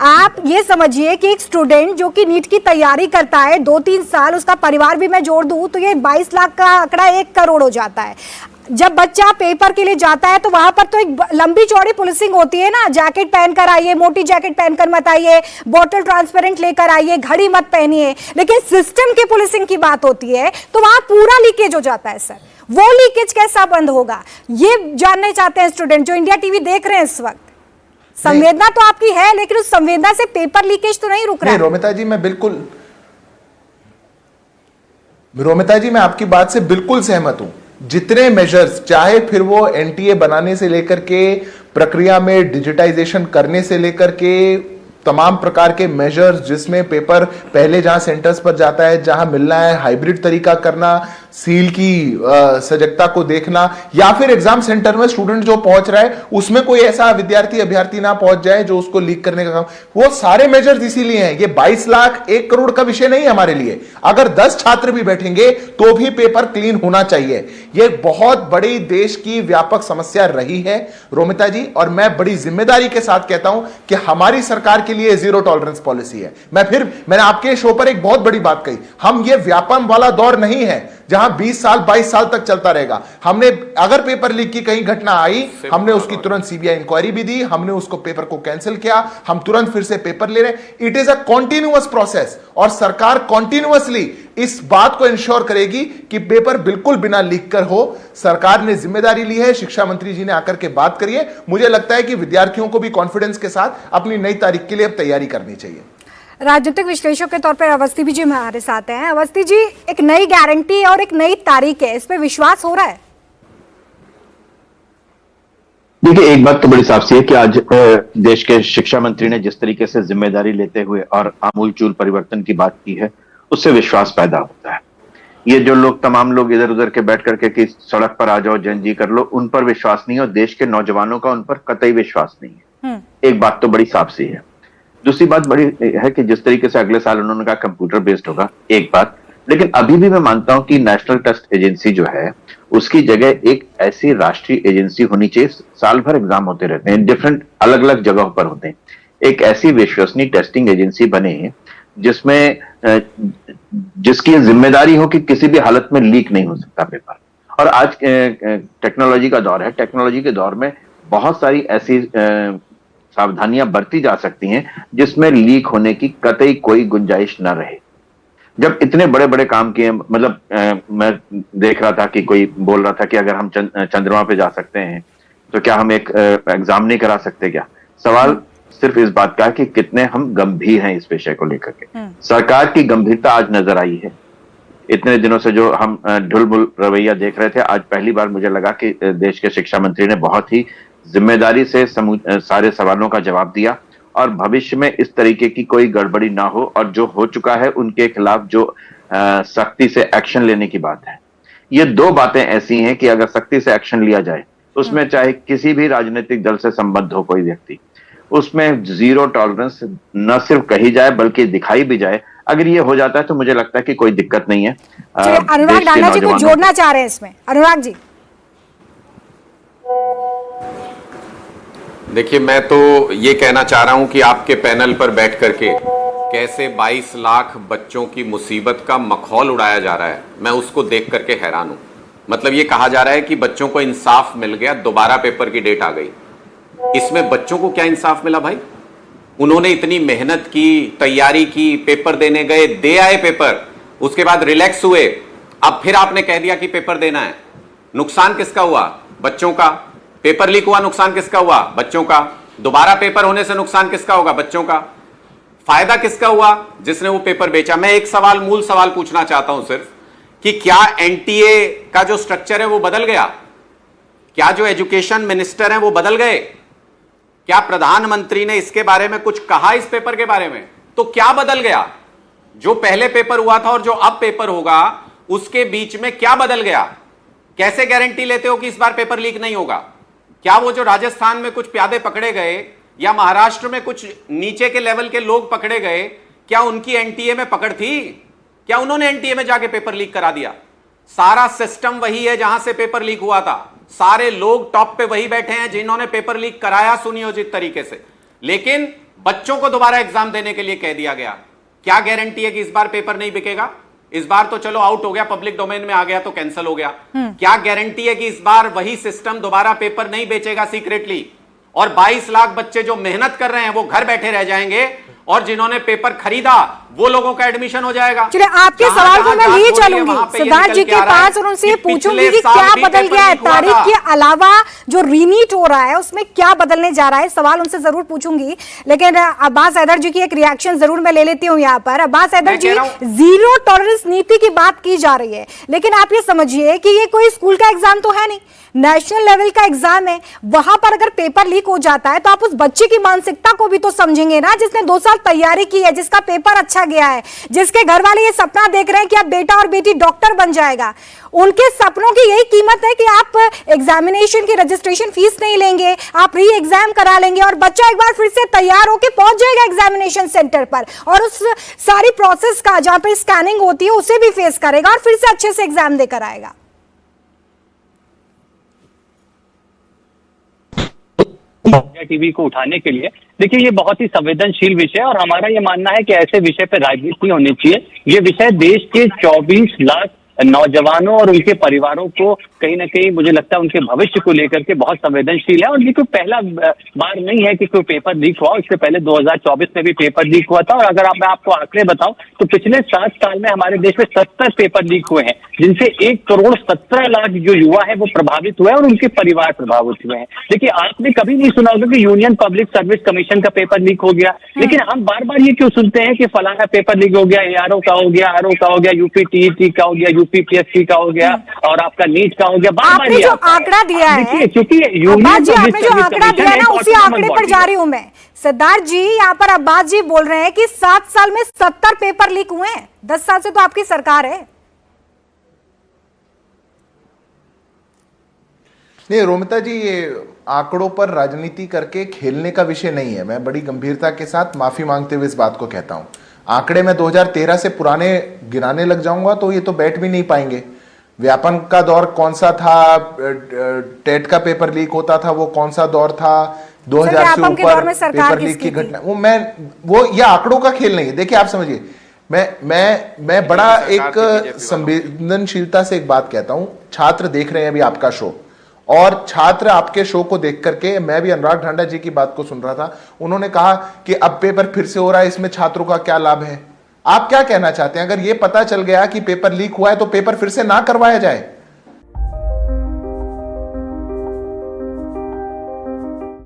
आप ये समझिए कि एक स्टूडेंट जो कि नीट की तैयारी करता है 2-3 साल, उसका परिवार भी मैं जोड़ दूं तो ये 22 लाख का आंकड़ा 1 करोड़ हो जाता है। जब बच्चा पेपर के लिए जाता है तो वहां पर तो एक लंबी चौड़ी पुलिसिंग होती है ना, जैकेट पहनकर आइए, मोटी जैकेट पहनकर मत आइए, बॉटल ट्रांसपेरेंट लेकर आइए, घड़ी मत पहनिए। लेकिन सिस्टम की पुलिसिंग की बात होती है तो वहां पूरा लीकेज हो जाता है सर। वो लीकेज कैसा बंद होगा, ये जानना चाहते हैं स्टूडेंट जो इंडिया टीवी देख रहे हैं इस वक्त। संवेदना तो आपकी है, लेकिन उस संवेदना से पेपर लीकेज तो नहीं रुक रहा है। रोमिता जी, मैं आपकी बात से बिल्कुल सहमत हूं। जितने मेजर्स, चाहे फिर वो एनटीए बनाने से लेकर के, प्रक्रिया में डिजिटाइजेशन करने से लेकर के, तमाम प्रकार के मेजर्स जिसमें पेपर पहले जहां सेंटर्स पर जाता है, जहां मिलना है, हाइब्रिड तरीका करना, सील की सजगता को देखना, या फिर एग्जाम सेंटर में स्टूडेंट जो पहुंच रहा है उसमें कोई ऐसा विद्यार्थी अभ्यर्थी ना पहुंच जाए जो उसको लीक करने का काम, वो सारे मेजर्स इसीलिए हैं। ये 22 लाख 1 करोड़ का विषय नहीं है हमारे लिए। अगर 10 छात्र भी बैठेंगे तो भी पेपर क्लीन होना चाहिए। ये बहुत बड़ी देश की व्यापक समस्या रही है रोमिता जी, और मैं बड़ी जिम्मेदारी के साथ कहता हूं कि हमारी सरकार के लिए जीरो टॉलरेंस पॉलिसी है। मैंने आपके शो पर एक बहुत बड़ी बात कही, हम ये व्यापम वाला दौर नहीं है जहां 20 साल 22 साल तक चलता रहेगा। हमने अगर पेपर लीक की कहीं घटना आई, हमने उसकी तुरंत सीबीआई इंक्वायरी भी दी, हमने उसको पेपर को कैंसिल किया, हम तुरंत फिर से पेपर ले रहे हैं। It is a continuous process, और सरकार कॉन्टिन्यूअसली इस बात को इंश्योर करेगी कि पेपर बिल्कुल बिना लीक कर हो। सरकार ने जिम्मेदारी ली है, शिक्षा मंत्री जी ने आकर के बात करी है। मुझे लगता है कि विद्यार्थियों को भी कॉन्फिडेंस के साथ अपनी नई तारीख के लिए अब तैयारी करनी चाहिए। राजनीतिक विश्लेषक के तौर पर अवस्थी जी हमारे साथ हैं। अवस्थी जी, एक नई गारंटी और एक नई तारीख है, इस पे विश्वास हो रहा है? देखिए, एक बात तो बड़ी साफ सी है कि आज देश के शिक्षा मंत्री ने जिस तरीके से जिम्मेदारी लेते हुए और आमूलचूल परिवर्तन की बात की है, उससे विश्वास पैदा होता है। ये जो लोग, तमाम लोग इधर उधर के बैठ करके कि सड़क पर आ जाओ, जन जी कर लो, उन पर विश्वास नहीं है, और देश के नौजवानों का उन पर कतई विश्वास नहीं है। एक बात तो बड़ी साफ सी है। दूसरी बात बड़ी है कि जिस तरीके से अगले साल उन्होंने कहा कंप्यूटर बेस्ड होगा, एक बात, लेकिन अभी भी मैं मानता हूं कि नेशनल टेस्ट एजेंसी जो है उसकी जगह एक ऐसी राष्ट्रीय एजेंसी होनी चाहिए। साल भर एग्जाम होते रहते हैं, डिफरेंट अलग अलग जगहों पर होते हैं। एक ऐसी विश्वसनीय टेस्टिंग एजेंसी बने जिसमें जिसकी जिम्मेदारी हो कि किसी भी हालत में लीक नहीं हो सकता पेपर। और आज टेक्नोलॉजी का दौर है, टेक्नोलॉजी के दौर में बहुत सारी ऐसी सावधानियां बरती जा सकती हैं जिसमें लीक होने की कतई कोई गुंजाइश न रहे। जब इतने बड़े बड़े काम किए, मतलब मैं देख रहा था कि कोई बोल रहा था कि अगर हम चंद्रमा पे जा सकते हैं तो क्या हम एक एग्जाम नहीं करा सकते क्या? सवाल सिर्फ इस बात का है कि कितने हम गंभीर हैं इस विषय को लेकर के। सरकार की गंभीरता आज नजर आई है। इतने दिनों से जो हम ढुलमुल रवैया देख रहे थे, आज पहली बार मुझे लगा कि देश के शिक्षा मंत्री ने बहुत ही जिम्मेदारी से सारे सवालों का जवाब दिया, और भविष्य में इस तरीके की कोई गड़बड़ी ना हो, और जो हो चुका है उनके खिलाफ जो सख्ती से एक्शन लेने की बात है। ये दो बातें ऐसी हैं कि अगर सख्ती से एक्शन लिया जाए, उसमें चाहे किसी भी राजनीतिक दल से संबद्ध हो कोई व्यक्ति, उसमें जीरो टॉलरेंस न सिर्फ कही जाए बल्कि दिखाई भी जाए। अगर ये हो जाता है तो मुझे लगता है कि कोई दिक्कत नहीं है। अनुराग डांडा जी को जोड़ना चाह रहे हैं इसमें। अनुराग जी, देखिए, मैं तो ये कहना चाह रहा हूं कि आपके पैनल पर बैठ करके कैसे 22 लाख बच्चों की मुसीबत का मखौल उड़ाया जा रहा है, मैं उसको देख करके हैरान हूं। मतलब ये कहा जा रहा है कि बच्चों को इंसाफ मिल गया, दोबारा पेपर की डेट आ गई। इसमें बच्चों को क्या इंसाफ मिला भाई? उन्होंने इतनी मेहनत की, तैयारी की, पेपर देने गए, दे आए पेपर, उसके बाद रिलैक्स हुए, अब फिर आपने कह दिया कि पेपर देना है। नुकसान किसका हुआ? बच्चों का। पेपर लीक हुआ, नुकसान किसका हुआ? बच्चों का। दोबारा पेपर होने से नुकसान किसका होगा? बच्चों का। फायदा किसका हुआ? जिसने वो पेपर बेचा। मैं एक सवाल, मूल सवाल पूछना चाहता हूं सिर्फ, कि क्या एनटीए का जो स्ट्रक्चर है वो बदल गया? क्या जो एजुकेशन मिनिस्टर हैं वो बदल गए? क्या प्रधानमंत्री ने इसके बारे में कुछ कहा, इस पेपर के बारे में? तो क्या बदल गया? जो पहले पेपर हुआ था और जो अब पेपर होगा, उसके बीच में क्या बदल गया? कैसे गारंटी लेते हो कि इस बार पेपर लीक नहीं होगा? क्या वो जो राजस्थान में कुछ प्यादे पकड़े गए या महाराष्ट्र में कुछ नीचे के लेवल के लोग पकड़े गए, क्या उनकी एनटीए में पकड़ थी? क्या उन्होंने एनटीए में जाके पेपर लीक करा दिया? सारा सिस्टम वही है जहां से पेपर लीक हुआ था। सारे लोग टॉप पे वही बैठे हैं जिन्होंने पेपर लीक कराया सुनियोजित तरीके से। लेकिन बच्चों को दोबारा एग्जाम देने के लिए कह दिया गया। क्या गारंटी है कि इस बार पेपर नहीं बिकेगा? इस बार तो चलो आउट हो गया, पब्लिक डोमेन में आ गया तो कैंसिल हो गया। क्या गारंटी है कि इस बार वही सिस्टम दोबारा पेपर नहीं बेचेगा सीक्रेटली, और 22 लाख बच्चे जो मेहनत कर रहे हैं वो घर बैठे रह जाएंगे, और जिन्होंने पेपर खरीदा वो लोगों का एडमिशन हो जाएगा। चलिए, आपके सवाल को मैं लिए चलूंगी सिद्धार्थ जी के पास और उनसे ये पूछूंगी कि क्या बदल गया है तारीख के अलावा जो रीनीट हो रहा है उसमें क्या बदलने जा रहा है। सवाल उनसे जरूर पूछूंगी, लेकिन अब्बास हैदर जी की एक रिएक्शन जरूर मैं ले लेती हूँ यहाँ पर। अब्बास हैदर जी, जीरो टॉलरेंस नीति की बात की जा रही है, लेकिन आप ये समझिए कि ये कोई स्कूल का एग्जाम तो है नहीं, नेशनल लेवल का एग्जाम है। वहां पर अगर पेपर लीक हो जाता है तो आप उस बच्चे की मानसिकता को भी तो समझेंगे ना, जिसने 2 साल तैयारी की है, जिसका पेपर अच्छा गया है, जिसके घर वाले ये सपना देख रहे हैं कि अब बेटा और बेटी डॉक्टर बन जाएगा। उनके सपनों की यही कीमत है कि आप एग्जामिनेशन की रजिस्ट्रेशन फीस नहीं लेंगे, आप री एग्जाम करा लेंगे और बच्चा एक बार फिर से तैयार होकर पहुंच जाएगा एग्जामिनेशन सेंटर पर, और उस सारी प्रोसेस का जहां पर स्कैनिंग होती है उसे भी फेस करेगा और फिर से अच्छे से एग्जाम देकर आएगा। टीवी को उठाने के लिए, देखिए ये बहुत ही संवेदनशील विषय है और हमारा ये मानना है कि ऐसे विषय पर राजनीति होनी चाहिए। ये विषय देश के 24 लाख नौजवानों और उनके परिवारों को कहीं ना कहीं मुझे लगता है उनके भविष्य को लेकर के बहुत संवेदनशील है। और ये कोई पहला बार नहीं है कि कोई पेपर लीक हुआ, इससे पहले 2024 में भी पेपर लीक हुआ था। और अगर मैं आपको आंकड़े बताऊं तो पिछले 7 साल में हमारे देश में 70 पेपर लीक हुए हैं, जिनसे 1,17,00,000 जो युवा है वो प्रभावित हुए हैं और उनके परिवार प्रभावित हुए हैं। देखिए, आपने कभी नहीं सुना होगा कि यूनियन पब्लिक सर्विस कमीशन का पेपर लीक हो गया, लेकिन हम बार बार ये क्यों सुनते हैं कि फलाना पेपर लीक हो गया, ARO का हो गया, RO का हो गया, UPTET का हो गया, UPPSC का हो गया और आपका नीट का हो गया। आपने जो आंकड़ा दिया है, क्योंकि अब्बास जी आपने जो आंकड़ा दिया है ना उसी आंकड़े पर जा रही हूं मैं। सिद्धार्थ जी, यहाँ पर अब्बास जी बोल रहे हैं कि 7 साल में 70 पेपर लीक हुए हैं। 10 साल से तो आपकी सरकार है। नहीं रोमिता जी, ये आंकड़ों पर राजनीति करके खेलने का विषय नहीं है। मैं बड़ी गंभीरता के साथ माफी मांगते हुए इस बात को कहता हूं। आंकड़े में 2013 से पुराने गिनाने लग जाऊंगा तो ये तो बैठ भी नहीं पाएंगे। व्यापन का दौर कौन सा था, टेट का पेपर लीक होता था वो कौन सा दौर था, 2000 से ऊपर पेपर लीक की घटना, वो ये आंकड़ों का खेल नहीं है। देखिए आप समझिए, मैं बड़ा एक संवेदनशीलता से एक बात कहता हूं। छात्र देख रहे हैं अभी आपका शो, और छात्र आपके शो को देख करके, मैं भी अनुराग ढांडा जी की बात को सुन रहा था, उन्होंने कहा कि अब पेपर फिर से हो रहा है, इसमें छात्रों का क्या लाभ है। आप क्या कहना चाहते हैं? अगर ये पता चल गया कि पेपर लीक हुआ है तो पेपर फिर से ना करवाया जाए?